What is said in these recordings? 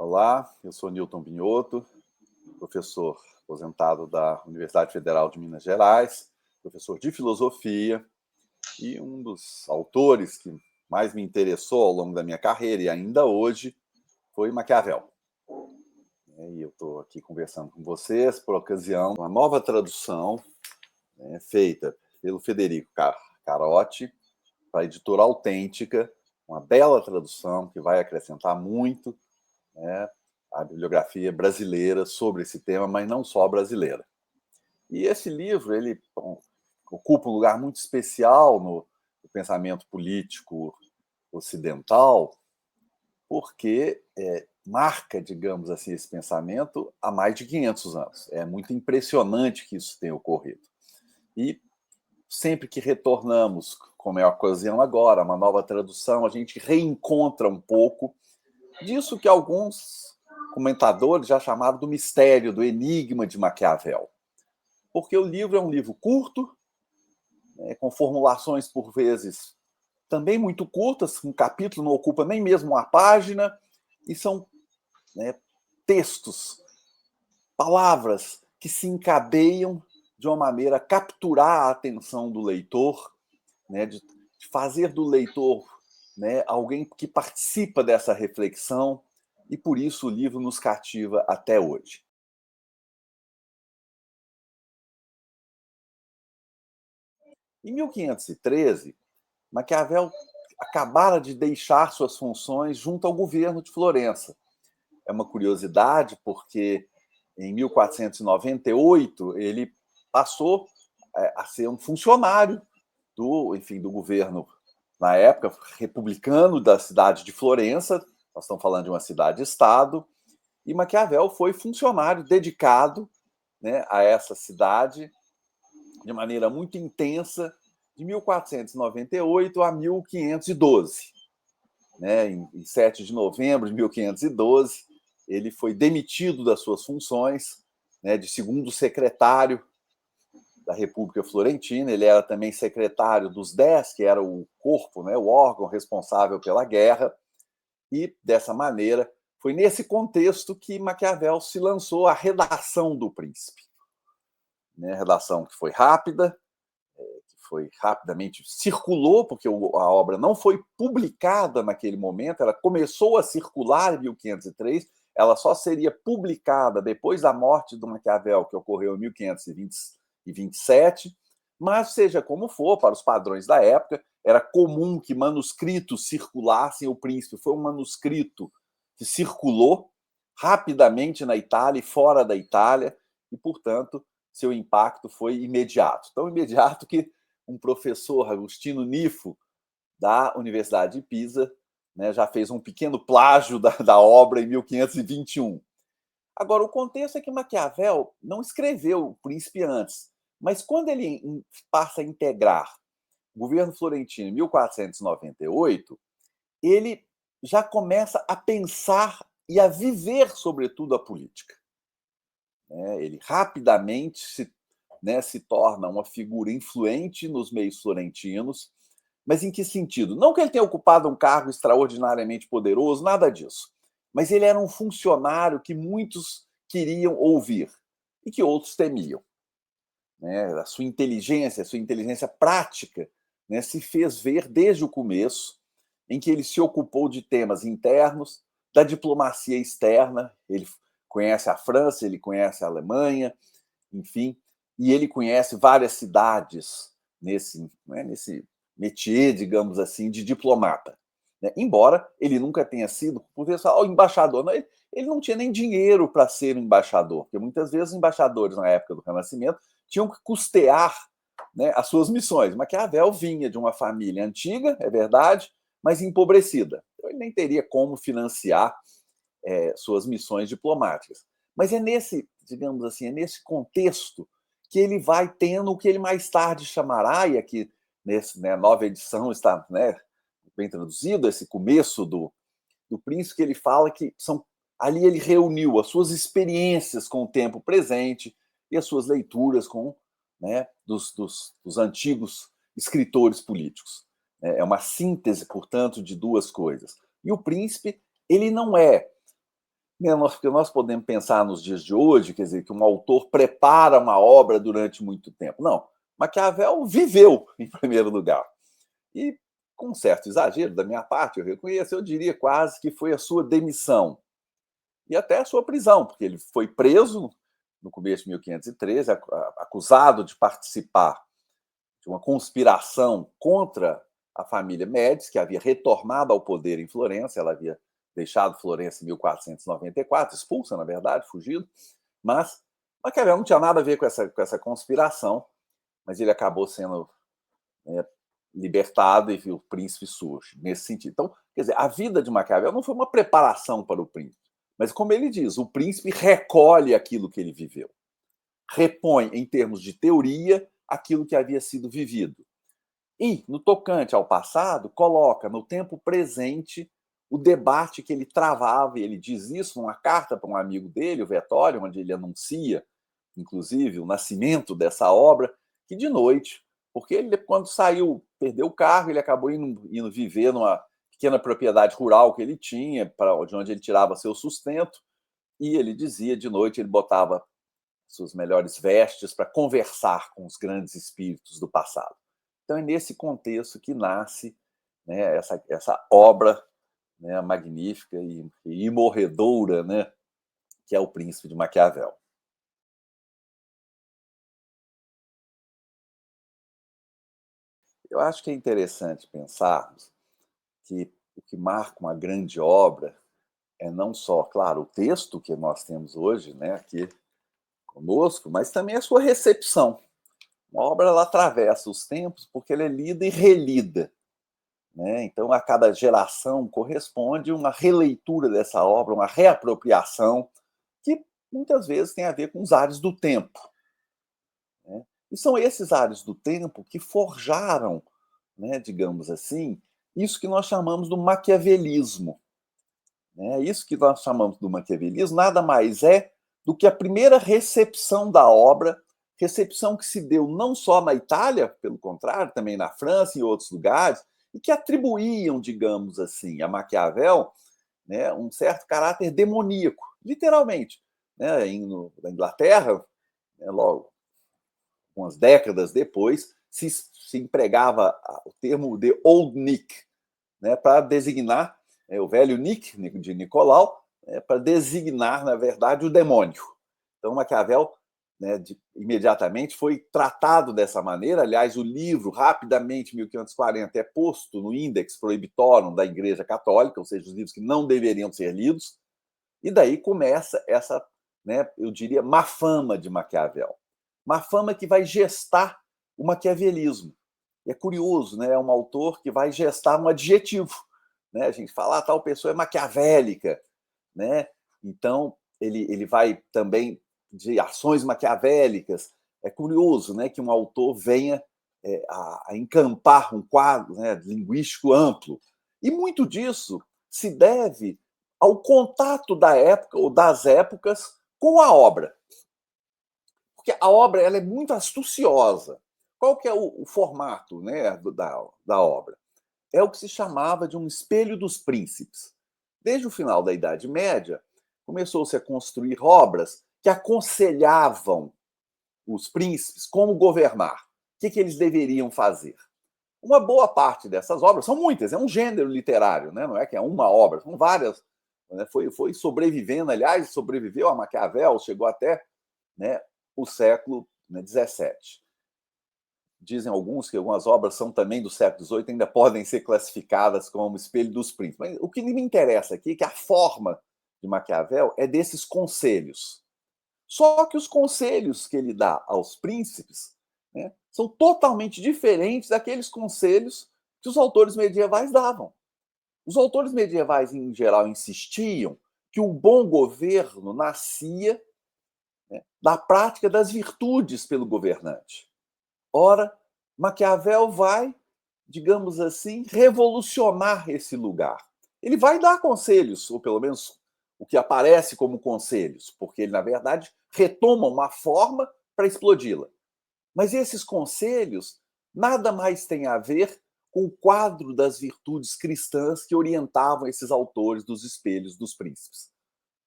Olá, eu sou Newton Binhoto, professor aposentado da Universidade Federal de Minas Gerais, professor de filosofia e um dos autores que mais me interessou ao longo da minha carreira e ainda hoje foi Maquiavel. E eu estou aqui conversando com vocês por ocasião de uma nova tradução feita pelo Federico Carotti para a editora Autêntica, uma bela tradução que vai acrescentar muito a bibliografia brasileira sobre esse tema, mas não só brasileira. E esse livro ele ocupa um lugar muito especial no pensamento político ocidental, porque marca, digamos assim, esse pensamento há mais de 500 anos. É muito impressionante que isso tenha ocorrido. E sempre que retornamos, como é a ocasião agora, uma nova tradução, a gente reencontra um pouco disso que alguns comentadores já chamaram do mistério, do enigma de Maquiavel. Porque o livro é um livro curto, com formulações, por vezes, também muito curtas, um capítulo não ocupa nem mesmo uma página, e são textos, palavras que se encadeiam de uma maneira a capturar a atenção do leitor, de fazer do leitor alguém que participa dessa reflexão, e por isso o livro nos cativa até hoje. Em 1513, Maquiavel acabara de deixar suas funções junto ao governo de Florença. É uma curiosidade, porque em 1498 ele passou a ser um funcionário do governo, na época, republicano da cidade de Florença. Nós estamos falando de uma cidade-estado, e Maquiavel foi funcionário dedicado a essa cidade de maneira muito intensa, de 1498 a 1512. Em 7 de novembro de 1512, ele foi demitido das suas funções de segundo secretário da República Florentina. Ele era também secretário dos 10, que era o corpo, o órgão responsável pela guerra, e, dessa maneira, foi nesse contexto que Maquiavel se lançou à redação do Príncipe. Redação que foi rápida, que foi rapidamente circulou, porque a obra não foi publicada naquele momento, ela começou a circular em 1503, ela só seria publicada depois da morte do Maquiavel, que ocorreu em 1527, mas, seja como for, para os padrões da época, era comum que manuscritos circulassem. O Príncipe foi um manuscrito que circulou rapidamente na Itália e fora da Itália, e, portanto, seu impacto foi imediato. Tão imediato que um professor, Agostino Nifo, da Universidade de Pisa, já fez um pequeno plágio da obra em 1521. Agora, o contexto é que Maquiavel não escreveu O Príncipe antes, mas quando ele passa a integrar o governo florentino em 1498, ele já começa a pensar e a viver, sobretudo, a política. Ele rapidamente se torna uma figura influente nos meios florentinos, mas em que sentido? Não que ele tenha ocupado um cargo extraordinariamente poderoso, nada disso, mas ele era um funcionário que muitos queriam ouvir e que outros temiam. A sua inteligência prática se fez ver desde o começo, em que ele se ocupou de temas internos, da diplomacia externa. Ele conhece a França, ele conhece a Alemanha, enfim, e ele conhece várias cidades nesse métier, digamos assim, de diplomata. Embora ele nunca tenha sido, por pessoal, embaixador. Não, ele não tinha nem dinheiro para ser um embaixador, porque muitas vezes os embaixadores, na época do Renascimento, tinham que custear as suas missões. Maquiavel vinha de uma família antiga, é verdade, mas empobrecida. Então, ele nem teria como financiar suas missões diplomáticas. Mas é nesse, digamos assim, é nesse contexto que ele vai tendo o que ele mais tarde chamará, e aqui nessa nova edição está bem traduzido, esse começo do Príncipe, que ele fala que ali ele reuniu as suas experiências com o tempo presente e as suas leituras dos antigos escritores políticos. É uma síntese, portanto, de duas coisas. E o Príncipe, ele não é Porque nós podemos pensar nos dias de hoje, quer dizer, que um autor prepara uma obra durante muito tempo. Não, Maquiavel viveu, em primeiro lugar. E, com um certo exagero da minha parte, eu reconheço, eu diria quase que foi a sua demissão e até a sua prisão, porque ele foi preso no começo de 1513, acusado de participar de uma conspiração contra a família Médici, que havia retornado ao poder em Florença. Ela havia deixado Florença em 1494, expulsa, na verdade, fugido, mas Maquiavel não tinha nada a ver com essa conspiração, mas ele acabou sendo, né, libertado e o príncipe surge, nesse sentido. Então, quer dizer, a vida de Maquiavel não foi uma preparação para o príncipe, mas, como ele diz, o príncipe recolhe aquilo que ele viveu, repõe, em termos de teoria, aquilo que havia sido vivido. E, no tocante ao passado, coloca no tempo presente o debate que ele travava, e ele diz isso numa carta para um amigo dele, o Vettório, onde ele anuncia, inclusive, o nascimento dessa obra, que de noite, porque ele, quando saiu, perdeu o carro, ele acabou indo viver numa pequena propriedade rural que ele tinha, de onde ele tirava seu sustento, e ele dizia, de noite, ele botava suas melhores vestes para conversar com os grandes espíritos do passado. Então é nesse contexto que nasce, né, essa obra, né, magnífica e imorredoura, né, que é O Príncipe de Maquiavel. Eu acho que é interessante pensarmos que o que marca uma grande obra é não só, claro, o texto que nós temos hoje, né, aqui conosco, mas também a sua recepção. Uma obra, ela atravessa os tempos porque ela é lida e relida, né? Então, a cada geração corresponde uma releitura dessa obra, uma reapropriação, que muitas vezes tem a ver com os ares do tempo, né? E são esses ares do tempo que forjaram, né, digamos assim, isso que nós chamamos do maquiavelismo, né? Isso que nós chamamos do maquiavelismo nada mais é do que a primeira recepção da obra, recepção que se deu não só na Itália, pelo contrário, também na França e em outros lugares, e que atribuíam, digamos assim, a Maquiavel, né, um certo caráter demoníaco, literalmente. Né, na Inglaterra, né, logo umas décadas depois, se empregava o termo de Old Nick, né, para designar, o velho Nick, de Nicolau, para designar, na verdade, o demônio. Então, Maquiavel, né, imediatamente foi tratado dessa maneira. Aliás, o livro, rapidamente, 1540, é posto no Index Prohibitorum da Igreja Católica, ou seja, os livros que não deveriam ser lidos, e daí começa essa, né, eu diria, má fama de Maquiavel. Má fama que vai gestar o maquiavelismo. É curioso, né? É um autor que vai gestar um adjetivo. Né? A gente fala, tal pessoa é maquiavélica. Né? Então, ele vai também de ações maquiavélicas. É curioso, né, que um autor venha a encampar um quadro, né, linguístico amplo. E muito disso se deve ao contato da época ou das épocas com a obra. Porque a obra, ela é muito astuciosa. Qual que é o formato, né, da obra? É o que se chamava de um espelho dos príncipes. Desde o final da Idade Média, começou-se a construir obras que aconselhavam os príncipes como governar, o que eles deveriam fazer. Uma boa parte dessas obras, são muitas, é um gênero literário, né? Não é que é uma obra, são várias. Né? Foi sobrevivendo, aliás, sobreviveu a Maquiavel, chegou até, né, o século, né, 17. Dizem alguns que algumas obras são também do século XVIII, ainda podem ser classificadas como espelho dos príncipes. Mas o que me interessa aqui é que a forma de Maquiavel é desses conselhos. Só que os conselhos que ele dá aos príncipes, né, são totalmente diferentes daqueles conselhos que os autores medievais davam. Os autores medievais, em geral, insistiam que o bom governo nascia, né, da prática das virtudes pelo governante. Ora, Maquiavel vai, digamos assim, revolucionar esse lugar. Ele vai dar conselhos, ou pelo menos o que aparece como conselhos, porque ele, na verdade, retoma uma forma para explodi-la. Mas esses conselhos nada mais têm a ver com o quadro das virtudes cristãs que orientavam esses autores dos espelhos dos príncipes.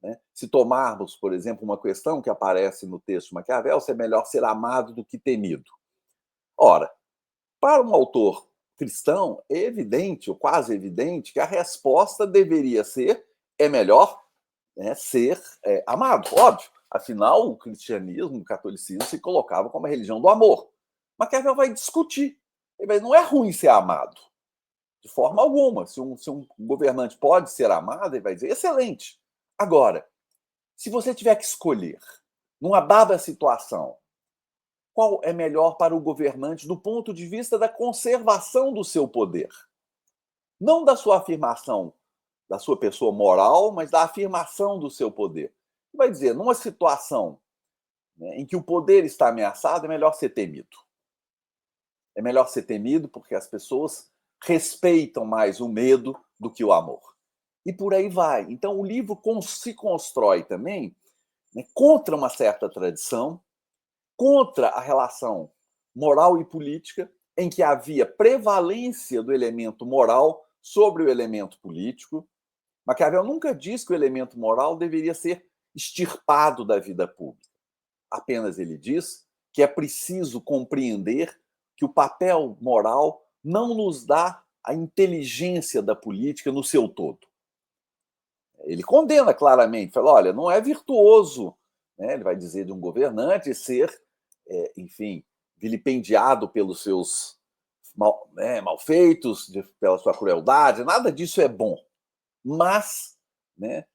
né? Se tomarmos, por exemplo, uma questão que aparece no texto de Maquiavel, se é melhor ser amado do que temido. Ora, para um autor cristão, é evidente, ou quase evidente, que a resposta deveria ser: é melhor, né, ser amado, óbvio. Afinal, o cristianismo, o catolicismo se colocava como a religião do amor. Maquiavel vai discutir. Não é ruim ser amado, de forma alguma. Se um governante pode ser amado, ele vai dizer: excelente. Agora, se você tiver que escolher, numa dada situação, qual é melhor para o governante do ponto de vista da conservação do seu poder? Não da sua afirmação, da sua pessoa moral, mas da afirmação do seu poder. Vai dizer, numa situação, né, em que o poder está ameaçado, é melhor ser temido. É melhor ser temido porque as pessoas respeitam mais o medo do que o amor. E por aí vai. Então, o livro se constrói também, né, contra uma certa tradição, contra a relação moral e política, em que havia prevalência do elemento moral sobre o elemento político. Maquiavel nunca diz que o elemento moral deveria ser extirpado da vida pública. Apenas ele diz que é preciso compreender que o papel moral não nos dá a inteligência da política no seu todo. Ele condena claramente, fala, olha, não é virtuoso, né? Ele vai dizer de um governante ser, enfim, vilipendiado pelos seus malfeitos, pela sua crueldade, nada disso é bom. Mas, né,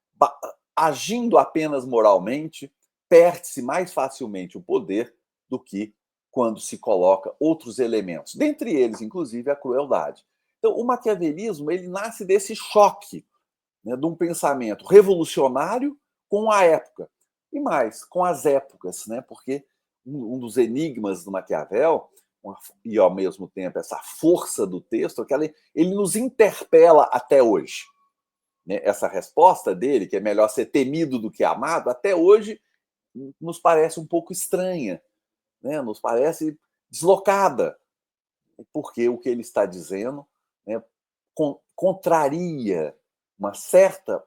agindo apenas moralmente, perde-se mais facilmente o poder do que quando se coloca outros elementos, dentre eles, inclusive, a crueldade. Então, o maquiavelismo ele nasce desse choque, né, de um pensamento revolucionário com a época, e mais, com as épocas, né, porque um dos enigmas do Maquiavel, e ao mesmo tempo essa força do texto, é que ele nos interpela até hoje. Né? Essa resposta dele, que é melhor ser temido do que amado, até hoje nos parece um pouco estranha, né? Nos parece deslocada, porque o que ele está dizendo, né, contraria uma certa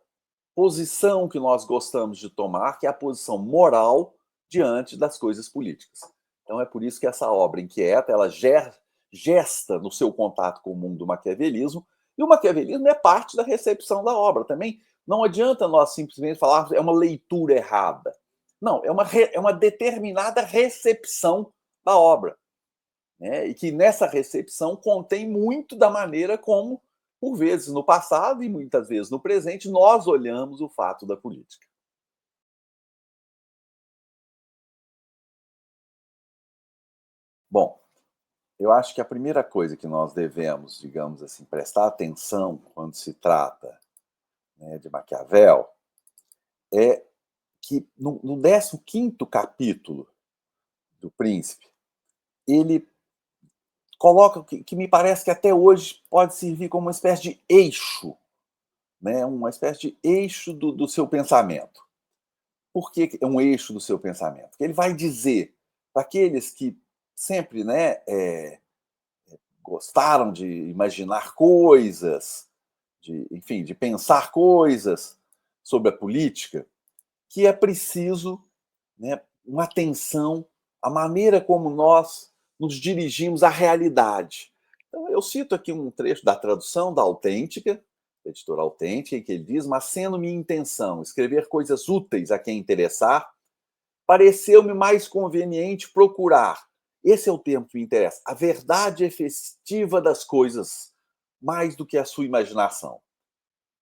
posição que nós gostamos de tomar, que é a posição moral diante das coisas políticas. Então é por isso que essa obra inquieta, ela gesta no seu contato com o mundo do maquiavelismo, e o maquiavelismo é parte da recepção da obra também. Não adianta nós simplesmente falar é uma leitura errada. Não, é uma determinada recepção da obra. Né? E que nessa recepção contém muito da maneira como, por vezes no passado e muitas vezes no presente, nós olhamos o fato da política. Bom, eu acho que a primeira coisa que nós devemos, digamos assim, prestar atenção quando se trata, né, de Maquiavel é que no 15º capítulo do Príncipe, ele coloca que me parece que até hoje pode servir como uma espécie de eixo, né, uma espécie de eixo do seu pensamento. Por que é um eixo do seu pensamento? Porque ele vai dizer para aqueles que sempre, né, gostaram de imaginar coisas, enfim, de pensar coisas sobre a política, que é preciso, né, uma atenção à maneira como nós nos dirigimos à realidade. Então, eu cito aqui um trecho da tradução da Autêntica, da editora Autêntica, em que ele diz: mas sendo minha intenção escrever coisas úteis a quem interessar, pareceu-me mais conveniente procurar, esse é o termo que me interessa, a verdade efetiva das coisas, mais do que a sua imaginação.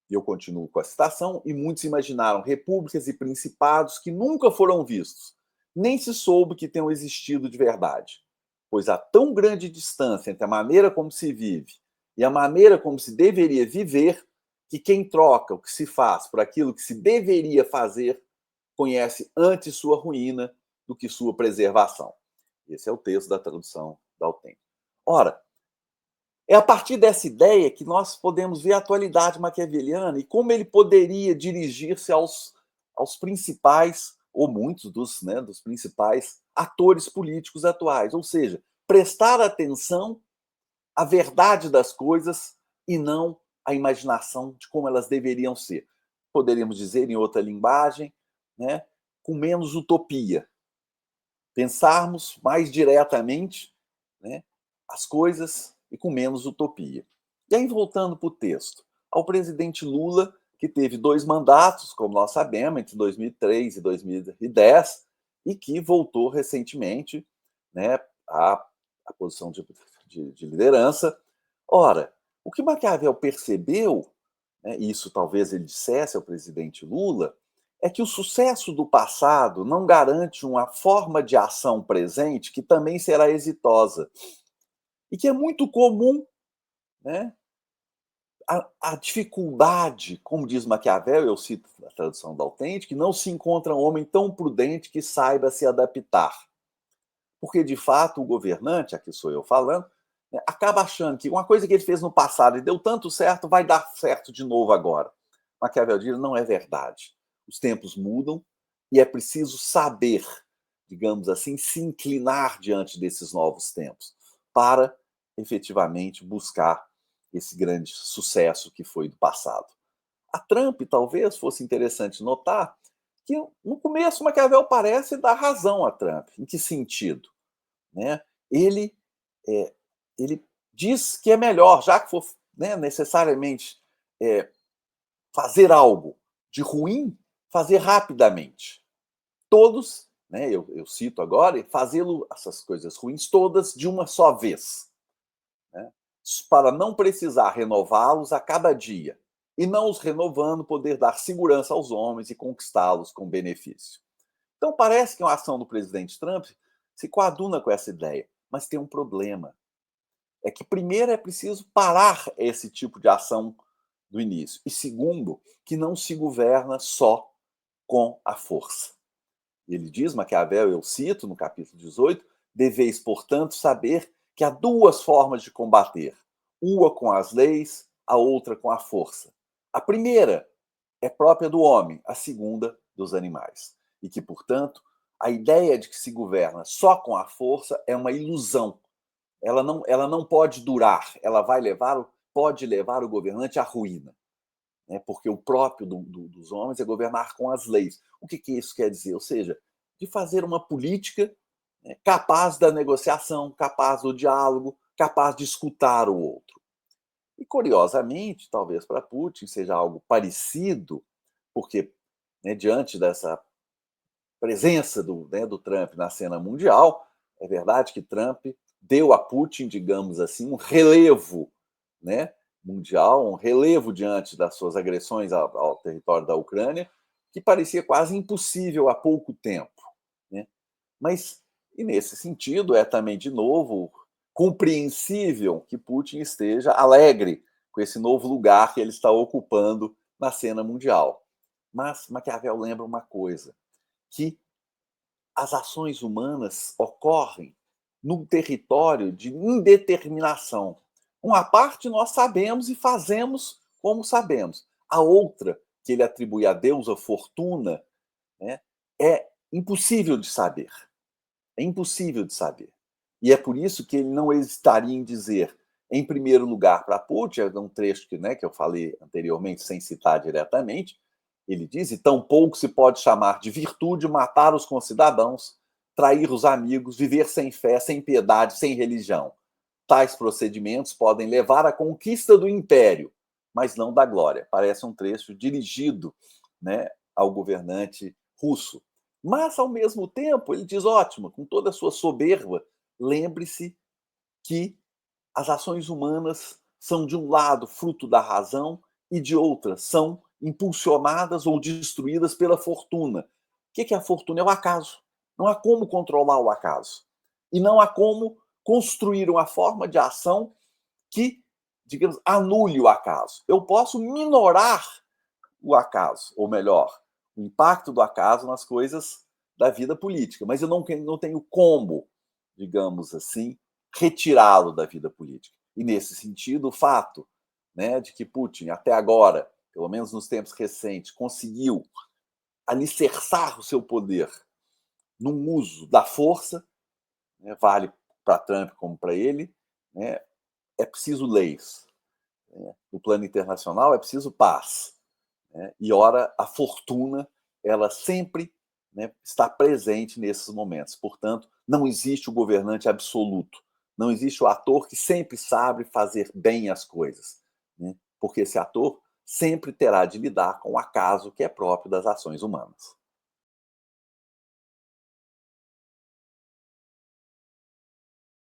E eu continuo com a citação, e muitos imaginaram repúblicas e principados que nunca foram vistos, nem se soube que tenham existido de verdade. Pois há tão grande distância entre a maneira como se vive e a maneira como se deveria viver, que quem troca o que se faz por aquilo que se deveria fazer, conhece antes sua ruína do que sua preservação. Esse é o texto da tradução da Autêntica. Ora, é a partir dessa ideia que nós podemos ver a atualidade maquiaveliana e como ele poderia dirigir-se aos principais, ou muitos dos principais atores políticos atuais. Ou seja, prestar atenção à verdade das coisas e não à imaginação de como elas deveriam ser. poderíamos dizer em outra linguagem, né, com menos utopia. Pensarmos mais diretamente, né, as coisas e com menos utopia. E aí, voltando para o texto, ao presidente Lula, que teve 2 mandatos, como nós sabemos, entre 2003 e 2010, e que voltou recentemente, né, à posição de liderança. Ora, o que Maquiavel percebeu, né, e isso talvez ele dissesse ao presidente Lula, é que o sucesso do passado não garante uma forma de ação presente que também será exitosa. E que é muito comum, né, a dificuldade, como diz Maquiavel, eu cito a tradução da Autêntica, que não se encontra um homem tão prudente que saiba se adaptar. Porque, de fato, o governante, aqui sou eu falando, né, acaba achando que uma coisa que ele fez no passado e deu tanto certo, vai dar certo de novo agora. Maquiavel diz, não é verdade. Os tempos mudam e é preciso saber, digamos assim, se inclinar diante desses novos tempos para efetivamente buscar esse grande sucesso que foi do passado. A Trump, talvez, fosse interessante notar que, no começo, Maquiavel parece dar razão a Trump. Em que sentido? Né? Ele, é, ele diz que é melhor, já que for, né, necessariamente fazer algo de ruim, fazer rapidamente. Todos, né, eu cito agora, fazê-lo, essas coisas ruins, todas de uma só vez. Né? Para não precisar renová-los a cada dia. E não os renovando, poder dar segurança aos homens e conquistá-los com benefício. Então, parece que uma ação do presidente Trump se coaduna com essa ideia. Mas tem um problema. É que, primeiro, é preciso parar esse tipo de ação do início. E, segundo, que não se governa só com a força. Ele diz, Maquiavel, eu cito no capítulo 18, deveis, portanto, saber que há 2 formas de combater. Uma com as leis, a outra com a força. A primeira é própria do homem, a segunda dos animais. E que, portanto, a ideia de que se governa só com a força é uma ilusão. Ela não pode durar, ela pode levar o governante à ruína. Né? Porque o próprio dos homens é governar com as leis. O que isso quer dizer? Ou seja, de fazer uma política, né, capaz da negociação, capaz do diálogo, capaz de escutar o outro. E, curiosamente, talvez para Putin seja algo parecido, porque, né, diante dessa presença do Trump na cena mundial, é verdade que Trump deu a Putin, digamos assim, um relevo, né, mundial, um relevo diante das suas agressões ao território da Ucrânia, que parecia quase impossível há pouco tempo. Né? Mas, e nesse sentido, é também, de novo, compreensível que Putin esteja alegre com esse novo lugar que ele está ocupando na cena mundial. Mas Maquiavel lembra uma coisa, que as ações humanas ocorrem num território de indeterminação. Uma parte nós sabemos e fazemos como sabemos. A outra, que ele atribui a Deus, a fortuna, né, é impossível de saber. É impossível de saber. E é por isso que ele não hesitaria em dizer, em primeiro lugar, para Putin, é um trecho que eu falei anteriormente, sem citar diretamente, ele diz, e tão pouco se pode chamar de virtude matar os concidadãos, trair os amigos, viver sem fé, sem piedade, sem religião. Tais procedimentos podem levar à conquista do império, mas não da glória. Parece um trecho dirigido, né, ao governante russo. Mas, ao mesmo tempo, ele diz, ótimo, com toda a sua soberba, lembre-se que as ações humanas são, de um lado, fruto da razão e, de outra, são impulsionadas ou destruídas pela fortuna. O que é a fortuna? É o acaso. Não há como controlar o acaso. E não há como construir uma forma de ação que, digamos, anule o acaso. Eu posso minorar o acaso, ou melhor, o impacto do acaso nas coisas da vida política, mas eu não tenho como, digamos assim, retirá-lo da vida política. E, nesse sentido, o fato, né, de que Putin, até agora, pelo menos nos tempos recentes, conseguiu alicerçar o seu poder num uso da força, né, vale para Trump como para ele, né, é preciso leis. Né, no plano internacional é preciso paz. né? E ora, a fortuna, ela sempre, né, está presente nesses momentos. Portanto, não existe o governante absoluto. Não existe o ator que sempre sabe fazer bem as coisas, né? Porque esse ator sempre terá de lidar com o acaso que é próprio das ações humanas.